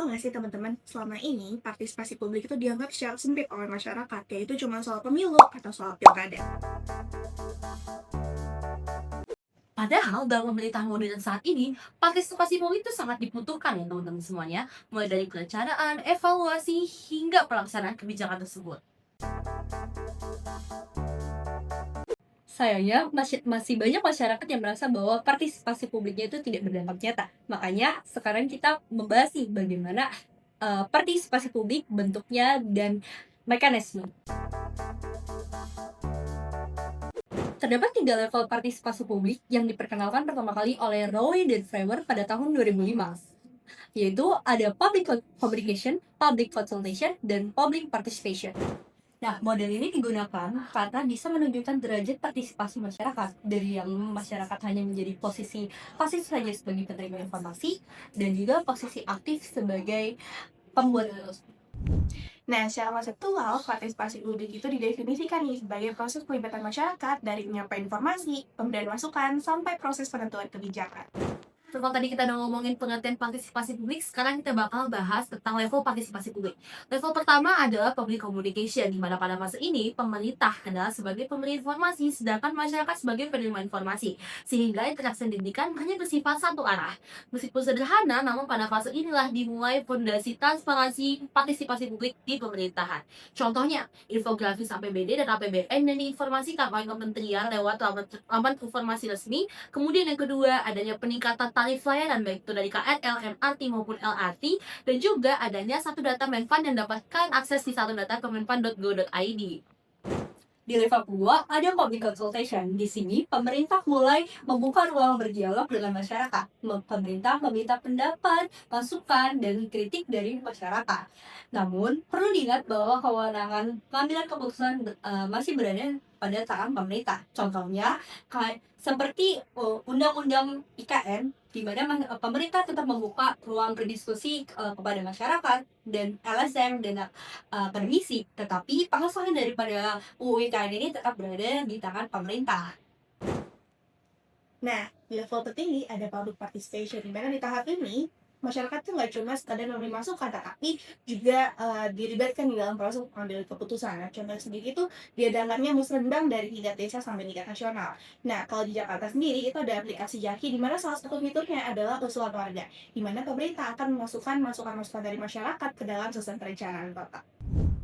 Tahu nggak sih teman-teman, selama ini partisipasi publik itu dianggap secara sempit oleh masyarakat, yaitu cuma soal pemilu atau soal pilkada. Padahal dalam pemerintahan modern saat ini, partisipasi publik itu sangat dibutuhkan ya teman-teman semuanya, mulai dari perencanaan, evaluasi, hingga pelaksanaan kebijakan tersebut. Sayangnya, masih banyak masyarakat yang merasa bahwa partisipasi publiknya itu tidak berdampak nyata. Makanya, sekarang kita membahas nih bagaimana partisipasi publik, bentuknya, dan mekanisme. Terdapat 3 level partisipasi publik yang diperkenalkan pertama kali oleh Roy dan Framer pada tahun 2005, yaitu ada public communication, public consultation, dan public participation. Nah, model ini digunakan karena bisa menunjukkan derajat partisipasi masyarakat dari yang masyarakat hanya menjadi posisi pasif saja sebagai penerima informasi dan juga posisi aktif sebagai pembuat. Nah, secara konseptual, partisipasi publik itu didefinisikan nih sebagai proses pelibatan masyarakat dari penyampaian informasi, pemberian masukan, sampai proses penentuan kebijakan. Kalau tadi kita udah ngomongin pengertian partisipasi publik, sekarang kita bakal bahas tentang level partisipasi publik. Level pertama adalah public communication, di mana pada fase ini pemerintah adalah sebagai pemberi informasi, sedangkan masyarakat sebagai penerima informasi, sehingga interaksi yang diberikan hanya bersifat satu arah. Meskipun sederhana, namun pada fase inilah dimulai fondasi transparansi partisipasi publik di pemerintahan. Contohnya, infografis APBD dan APBN yang diinformasikan oleh kementerian lewat laman informasi resmi. Kemudian yang kedua, adanya peningkatan tarif layanan baik itu dari KRL, MRT maupun LRT, dan juga adanya satu data Menfan yang dapatkan akses di satu data kemenfan.go.id. Di level kedua ada public consultation. Di sini pemerintah mulai membuka ruang berdialog dengan masyarakat. Pemerintah meminta pendapat, masukan, dan kritik dari masyarakat. Namun perlu diingat bahwa kewenangan pengambilan keputusan masih berada pada tangan pemerintah. Contohnya seperti Undang-Undang IKN, di mana pemerintah tetap membuka ruang berdiskusi kepada masyarakat dan LSM dan akademisi, tetapi pengesahan daripada UU IKN ini tetap berada di tangan pemerintah. Nah, di level tertinggi ada public participation, di mana di tahap ini masyarakat tuh nggak cuma sekadar memberi masukan, tapi juga dilibatkan di dalam proses pengambilan keputusan. Nah, contoh sendiri itu diadakannya musrenbang dari tingkat desa sampai tingkat nasional. Nah, kalau di Jakarta sendiri itu ada aplikasi Jaki, di mana salah satu fiturnya adalah usulan warga, di mana pemerintah akan memasukkan masukan-masukan dari masyarakat ke dalam susunan perencanaan kota.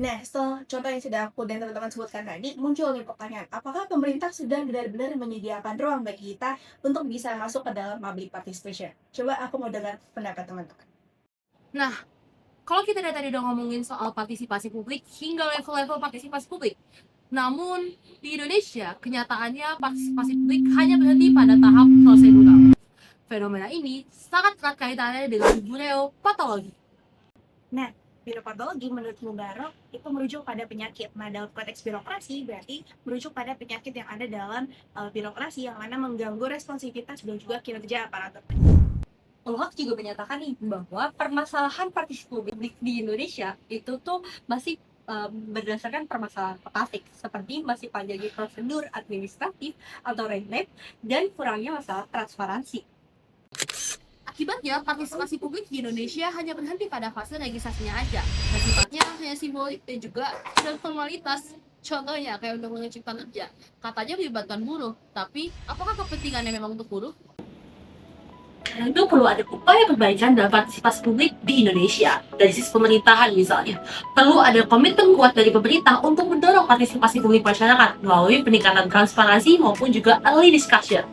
Nah, setelah contoh yang sudah aku dan teman-teman sebutkan tadi, muncul nih pertanyaan, apakah pemerintah sudah benar-benar menyediakan ruang bagi kita untuk bisa masuk ke dalam public participation? Coba aku mau dengar pendapat teman-teman. Nah, kalau kita dari tadi udah ngomongin soal partisipasi publik hingga level-level partisipasi publik, namun di Indonesia kenyataannya partisipasi publik hanya berhenti pada tahap prosedural. Fenomena ini sangat erat kaitannya dengan bureopatologi. Nah, biropatologi menurut Mugaro itu merujuk pada penyakit. Nah, dalam konteks birokrasi berarti merujuk pada penyakit yang ada dalam birokrasi yang mana mengganggu responsivitas dan juga kinerja aparatur. Ulhak juga menyatakan nih bahwa permasalahan partisipasi publik di Indonesia itu tuh masih berdasarkan permasalahan politik, seperti masih panjangnya prosedur administratif atau red tape dan kurangnya masalah transparansi. Akibatnya, partisipasi publik di Indonesia hanya berhenti pada fase legislasinya aja, dan sifatnya hanya simbolik dan juga dan formalitas. Contohnya kayak Undang-Undang Cipta Kerja, katanya melibatkan buruh, tapi apakah kepentingannya memang untuk buruh? Tentu perlu ada upaya perbaikan dalam partisipasi publik di Indonesia. Dari sisi pemerintahan misalnya, perlu ada komitmen kuat dari pemerintah untuk mendorong partisipasi publik masyarakat melalui peningkatan transparansi maupun juga early discussion.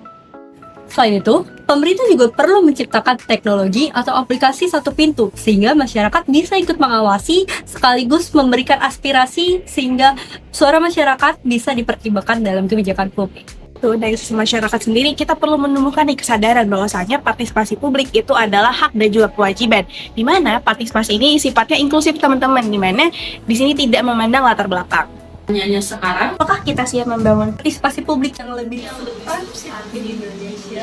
Selain itu, pemerintah juga perlu menciptakan teknologi atau aplikasi satu pintu sehingga masyarakat bisa ikut mengawasi sekaligus memberikan aspirasi sehingga suara masyarakat bisa dipertimbangkan dalam kebijakan publik. Tuh, dari sisi masyarakat sendiri kita perlu menumbuhkan kesadaran bahwasanya partisipasi publik itu adalah hak dan juga kewajiban. Di mana partisipasi ini sifatnya inklusif teman-teman, di mana di sini tidak memandang latar belakang. Pertanyaannya sekarang, Apakah kita siap membangun Partisipasi publik yang lebih inklusif di Indonesia?